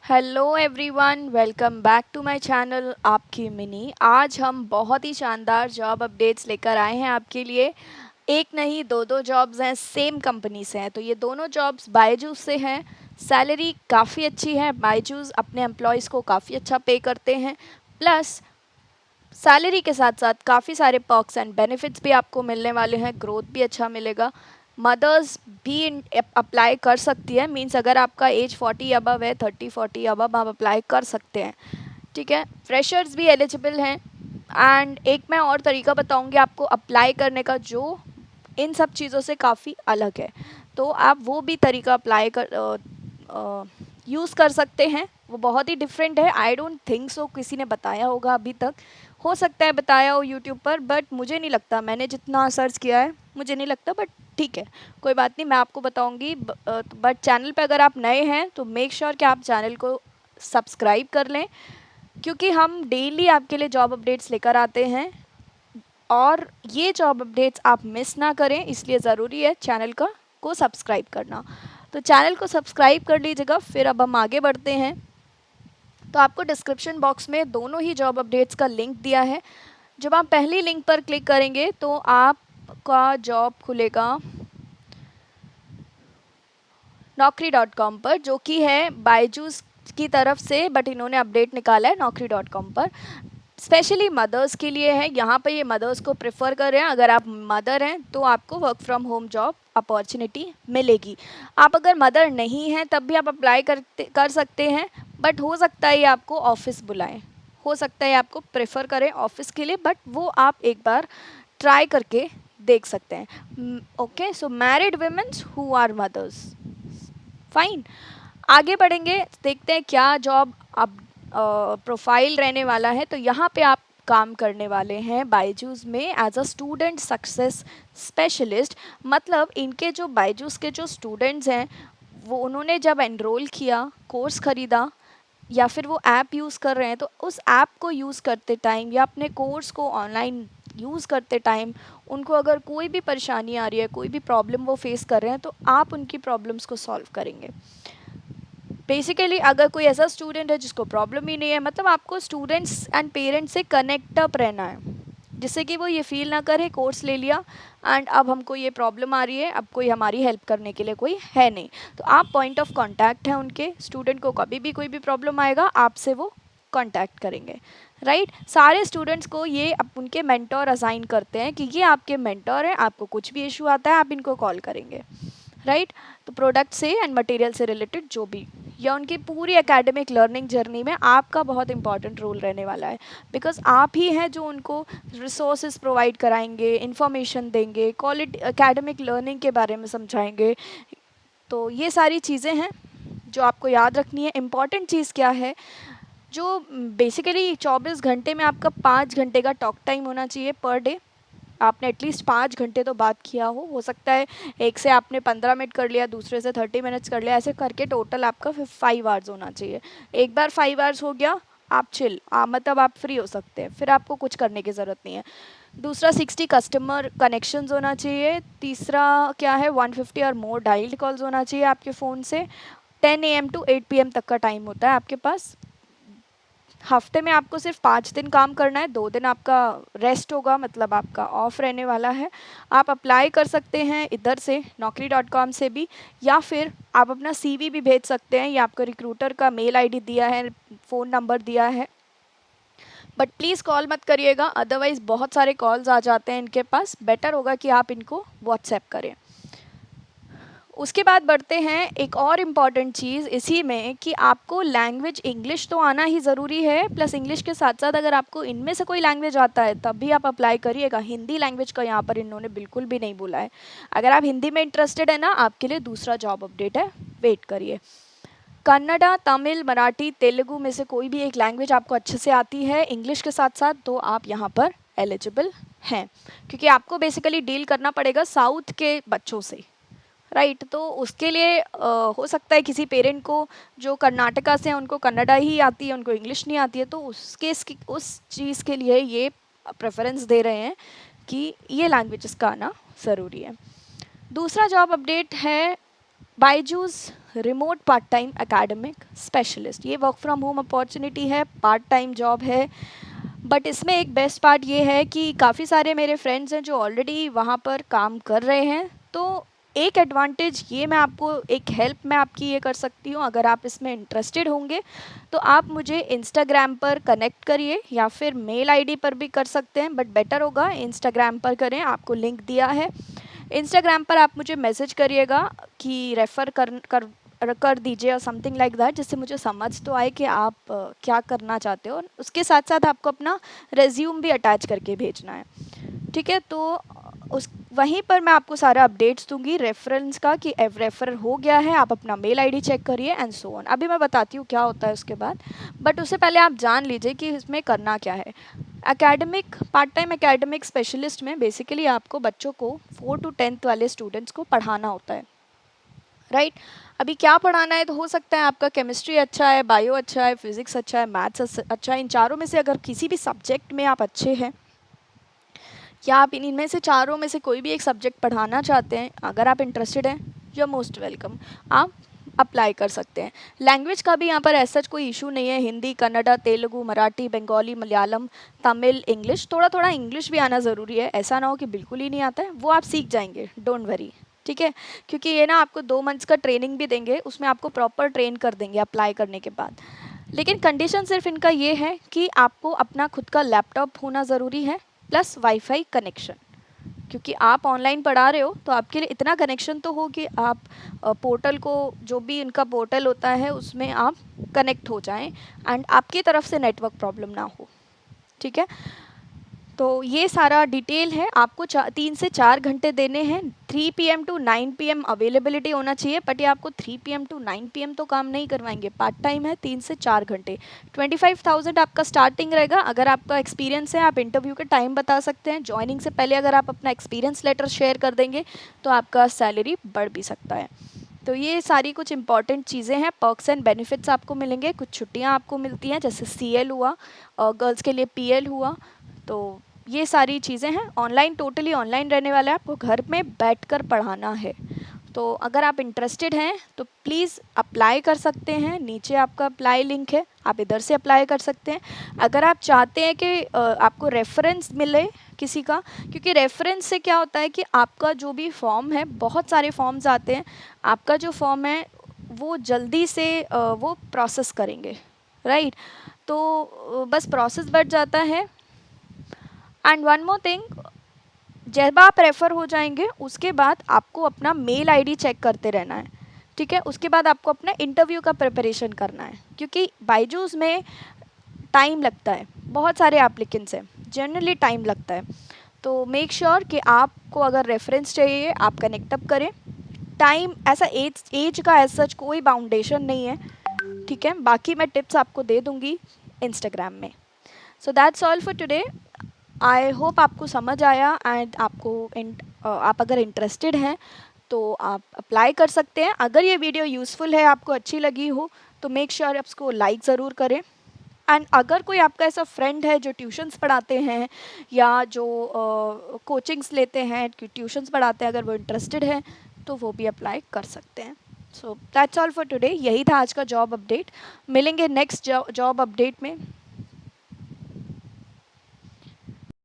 Hello everyone, welcome back to my channel आपकी मिनी। आज हम बहुत ही शानदार जॉब अपडेट्स लेकर आए हैं आपके लिए। एक नहीं दो दो जॉब्स हैं, सेम कंपनी से हैं। तो ये दोनों जॉब्स बायजूस से हैं। सैलरी काफ़ी अच्छी है। बायजूस अपने एम्प्लॉयज़ को काफ़ी अच्छा पे करते हैं। प्लस सैलरी के साथ साथ काफ़ी सारे पर्क्स एंड बेनिफिट्स भी आपको मिलने वाले हैं। ग्रोथ भी अच्छा मिलेगा। मदर्स भी अप्लाई कर सकती है। मींस अगर आपका एज 40 अबव है, 30-40 अबव, आप अप्लाई कर सकते हैं। ठीक है। फ्रेशर्स भी एलिजिबल हैं। एंड एक मैं और तरीका बताऊंगी आपको अप्लाई करने का, जो इन सब चीज़ों से काफ़ी अलग है। तो आप वो भी तरीका अप्लाई कर यूज़ कर सकते हैं। वो बहुत ही डिफरेंट है। आई डोंट थिंक सो किसी ने बताया होगा अभी तक। हो सकता है बताया हो यूट्यूब पर, बट मुझे नहीं लगता। मैंने जितना सर्च किया है मुझे नहीं लगता, बट ठीक है, कोई बात नहीं, मैं आपको बताऊंगी। बट चैनल पे अगर आप नए हैं तो मेक श्योर कि आप चैनल को सब्सक्राइब कर लें, क्योंकि हम डेली आपके लिए जॉब अपडेट्स लेकर आते हैं। और ये जॉब अपडेट्स आप मिस ना करें, इसलिए ज़रूरी है चैनल का को सब्सक्राइब करना। तो चैनल को सब्सक्राइब कर लीजिएगा। फिर अब हम आगे बढ़ते हैं। तो आपको डिस्क्रिप्शन बॉक्स में दोनों ही जॉब अपडेट्स का लिंक दिया है। जब आप पहली लिंक पर क्लिक करेंगे तो आपका जॉब खुलेगा naukri.com पर, जो कि है बायजूस की तरफ से, बट इन्होंने अपडेट निकाला है naukri.com पर। स्पेशली मदर्स के लिए है। यहाँ पर ये मदर्स को प्रेफर कर रहे हैं। अगर आप मदर हैं तो आपको work from home job opportunity मिलेगी। आप अगर मदर नहीं हैं तब भी आप अप्लाई कर सकते हैं। बट हो सकता है ये आपको ऑफिस बुलाएं, हो सकता है आपको प्रेफर करें ऑफिस के लिए, बट वो आप एक बार ट्राई करके देख सकते हैं। Okay, so married womens who are mothers, fine. आगे बढ़ेंगे, देखते हैं क्या जॉब अब प्रोफाइल रहने वाला है। तो यहाँ पे आप काम करने वाले हैं बायजूस में as a student success specialist. मतलब इनके जो बायजूस के जो स्टूडेंट्स हैं, वो उन्होंने जब एनरोल किया, कोर्स ख़रीदा, या फिर वो ऐप यूज़ कर रहे हैं, तो उस ऐप को यूज़ करते टाइम या अपने कोर्स को ऑनलाइन यूज़ करते टाइम उनको अगर कोई भी परेशानी आ रही है, कोई भी प्रॉब्लम वो फेस कर रहे हैं, तो आप उनकी प्रॉब्लम्स को सॉल्व करेंगे। बेसिकली अगर कोई ऐसा स्टूडेंट है जिसको प्रॉब्लम ही नहीं है, मतलब आपको स्टूडेंट्स एंड पेरेंट्स से कनेक्ट अप रहना है, जिससे कि वो ये फील ना करे कोर्स ले लिया एंड अब हमको ये प्रॉब्लम आ रही है, अब कोई हमारी हेल्प करने के लिए कोई है नहीं। तो आप पॉइंट ऑफ कांटेक्ट हैं उनके। स्टूडेंट को कभी भी कोई भी प्रॉब्लम आएगा आपसे वो कांटेक्ट करेंगे। राइट। सारे स्टूडेंट्स को ये उनके मेंटोर असाइन करते हैं कि ये आपके मेंटोर हैं, आपको कुछ भी इशू आता है आप इनको कॉल करेंगे। राइट। तो प्रोडक्ट से एंड मटेरियल से रिलेटेड जो भी, या उनकी पूरी एकेडमिक लर्निंग जर्नी में आपका बहुत इंपॉर्टेंट रोल रहने वाला है। बिकॉज आप ही हैं जो उनको रिसोर्सेज प्रोवाइड कराएंगे, इंफॉर्मेशन देंगे, क्वालिटी एकेडमिक लर्निंग के बारे में समझाएंगे। तो ये सारी चीज़ें हैं जो आपको याद रखनी है। इम्पॉर्टेंट चीज़ क्या है, जो बेसिकली 24 घंटे में आपका 5 घंटे का टॉक टाइम होना चाहिए पर डे। आपने एटलीस्ट 5 घंटे तो बात किया हो सकता है एक से आपने 15 मिनट कर लिया, दूसरे से 30 मिनट्स कर लिया, ऐसे करके टोटल आपका 5 आवर्स होना चाहिए। एक बार 5 आवर्स हो गया, आप चिल, मतलब आप फ्री हो सकते हैं, फिर आपको कुछ करने की ज़रूरत नहीं है। दूसरा 60 कस्टमर कनेक्शंस होना चाहिए। तीसरा क्या है, 150 और मोर डायल्ड कॉल्स होना चाहिए आपके फ़ोन से। 10 AM to 8 PM तक का टाइम होता है आपके पास। हफ्ते में आपको सिर्फ 5 दिन काम करना है, 2 दिन आपका रेस्ट होगा, मतलब आपका ऑफ रहने वाला है। आप अप्लाई कर सकते हैं इधर से naukri.com से भी, या फिर आप अपना CV भी भेज सकते हैं। ये आपका रिक्रूटर का मेल आईडी दिया है, फ़ोन नंबर दिया है। बट प्लीज़ कॉल मत करिएगा, अदरवाइज़ बहुत सारे कॉल्स आ जाते हैं इनके पास। बेटर होगा कि आप इनको व्हाट्सएप करें। उसके बाद बढ़ते हैं एक और इम्पॉर्टेंट चीज़ इसी में, कि आपको लैंग्वेज इंग्लिश तो आना ही ज़रूरी है। प्लस इंग्लिश के साथ साथ अगर आपको इनमें से कोई लैंग्वेज आता है तब भी आप अप्लाई करिएगा। हिंदी लैंग्वेज का यहाँ पर इन्होंने बिल्कुल भी नहीं बोला है। अगर आप हिंदी में इंटरेस्टेड है ना, आपके लिए दूसरा जॉब अपडेट है, वेट करिए। कन्नड़ा, तमिल, मराठी, तेलुगु में से कोई भी एक लैंग्वेज आपको अच्छे से आती है इंग्लिश के साथ साथ, तो आप यहाँ पर एलिजिबल हैं। क्योंकि आपको बेसिकली डील करना पड़ेगा साउथ के बच्चों से। राइट। तो उसके लिए हो सकता है किसी पेरेंट को जो कर्नाटका से हैं उनको कन्नड़ा ही आती है, उनको इंग्लिश नहीं आती है, तो उस चीज़ के लिए ये प्रेफरेंस दे रहे हैं कि ये लैंग्वेजेस का आना ज़रूरी है। दूसरा जॉब अपडेट है Byju's remote part time academic specialist, ये वर्क फ्रॉम होम अपॉर्चुनिटी है, पार्ट टाइम जॉब है। बट इसमें एक बेस्ट पार्ट ये है कि काफ़ी सारे मेरे फ्रेंड्स हैं जो ऑलरेडी वहाँ पर काम कर रहे हैं। तो एक एडवांटेज ये मैं आपको, एक हेल्प मैं आपकी ये कर सकती हूँ, अगर आप इसमें इंटरेस्टेड होंगे तो आप मुझे इंस्टाग्राम पर कनेक्ट करिए या फिर मेल आईडी पर भी कर सकते हैं, बट बेटर होगा इंस्टाग्राम पर करें, आपको लिंक दिया है। इंस्टाग्राम पर आप मुझे मैसेज करिएगा कि रेफ़र कर दीजिए और समथिंग लाइक दैट, जिससे मुझे समझ तो आए कि आप क्या करना चाहते हो। उसके साथ साथ आपको अपना रेज्यूम भी अटैच करके भेजना है, ठीक है। तो उस वहीं पर मैं आपको सारा अपडेट्स दूंगी रेफरेंस का कि रेफर हो गया है, आप अपना मेल आईडी चेक करिए एंड सो ऑन। अभी मैं बताती हूँ क्या होता है उसके बाद, बट उससे पहले आप जान लीजिए कि इसमें करना क्या है। Academic part time academic specialist में बेसिकली आपको बच्चों को 4 to 10th वाले स्टूडेंट्स को पढ़ाना होता है, राइट। अभी क्या पढ़ाना है, तो हो सकता है आपका केमिस्ट्री अच्छा है, बायो अच्छा है, फिजिक्स अच्छा है, मैथ्स अच्छा है। इन चारों में से अगर किसी भी सब्जेक्ट में आप अच्छे हैं या आप इनमें से चारों में से कोई भी एक सब्जेक्ट पढ़ाना चाहते हैं, अगर आप इंटरेस्टेड हैं, यू आर मोस्ट वेलकम, आप अप्लाई कर सकते हैं। लैंग्वेज का भी यहाँ पर ऐसा कोई इशू नहीं है, हिंदी, कन्नड़ा, तेलुगु, मराठी, बंगाली, मलयालम, तमिल, इंग्लिश, थोड़ा थोड़ा इंग्लिश भी आना ज़रूरी है, ऐसा ना हो कि बिल्कुल ही नहीं आता है, वो आप सीख जाएंगे, डोंट वरी, ठीक है। क्योंकि ये ना आपको 2 मंथ्स का ट्रेनिंग भी देंगे, उसमें आपको प्रॉपर ट्रेन कर देंगे अप्लाई करने के बाद। लेकिन कंडीशन सिर्फ इनका ये है कि आपको अपना खुद का लैपटॉप होना ज़रूरी है, प्लस वाईफाई कनेक्शन, क्योंकि आप ऑनलाइन पढ़ा रहे हो तो आपके लिए इतना कनेक्शन तो हो कि आप पोर्टल को, जो भी इनका पोर्टल होता है उसमें आप कनेक्ट हो जाएं एंड आपकी तरफ से नेटवर्क प्रॉब्लम ना हो, ठीक है। तो ये सारा डिटेल है, आपको 3 से 4 घंटे देने हैं, 3 PM to 9 PM अवेलेबिलिटी होना चाहिए। बट ये आपको 3 PM to 9 PM तो काम नहीं करवाएंगे, पार्ट टाइम है, 3 से 4 घंटे। 25,000 आपका स्टार्टिंग रहेगा। अगर आपका एक्सपीरियंस है, आप इंटरव्यू के टाइम बता सकते हैं, ज्वाइनिंग से पहले अगर आप अपना एक्सपीरियंस लेटर शेयर कर देंगे तो आपका सैलरी बढ़ भी सकता है। तो ये सारी कुछ इंपॉर्टेंट चीज़ें हैं, पर्क्स एंड बेनिफिट्स आपको मिलेंगे, कुछ छुट्टियाँ आपको मिलती हैं, जैसे CL हुआ और गर्ल्स के लिए PL हुआ। तो ये सारी चीज़ें हैं, ऑनलाइन, टोटली ऑनलाइन रहने वाला है, आपको घर में बैठकर पढ़ाना है। तो अगर आप इंटरेस्टेड हैं तो प्लीज़ अप्लाई कर सकते हैं, नीचे आपका अप्लाई लिंक है, आप इधर से अप्लाई कर सकते हैं। अगर आप चाहते हैं कि आपको रेफरेंस मिले किसी का, क्योंकि रेफरेंस से क्या होता है कि आपका जो भी फॉर्म है, बहुत सारे फॉर्म्स आते हैं, आपका जो फॉर्म है वो जल्दी से वो प्रोसेस करेंगे, राइट। तो बस प्रोसेस बढ़ जाता है। एंड वन मोर थिंग, जब आप रेफ़र हो जाएंगे उसके बाद आपको अपना मेल आईडी चेक करते रहना है, ठीक है। उसके बाद आपको अपना इंटरव्यू का प्रिपरेशन करना है, क्योंकि बायजूस में टाइम लगता है, बहुत सारे एप्लीकेंट्स हैं, जनरली टाइम लगता है। तो मेक श्योर कि आपको अगर रेफरेंस चाहिए आप कनेक्ट अप करें। टाइम ऐसा एज का एज सच कोई बाउंडेशन नहीं है, ठीक है। बाकी मैं टिप्स आपको दे दूँगी इंस्टाग्राम में। So that's all for today. I hope आपको समझ आया एंड आप अगर इंटरेस्टेड हैं तो आप अप्लाई कर सकते हैं। अगर ये वीडियो यूज़फुल है, आपको अच्छी लगी हो, तो मेक श्योर आप उसको लाइक ज़रूर करें। एंड अगर कोई आपका ऐसा फ्रेंड है जो ट्यूशन्स पढ़ाते हैं या जो कोचिंग्स लेते हैं, ट्यूशन्स पढ़ाते हैं, अगर वो इंटरेस्टेड है तो वो भी अप्लाई कर सकते हैं। So that's all for today. यही था आज का जॉब अपडेट। मिलेंगे नेक्स्ट जॉब अपडेट में।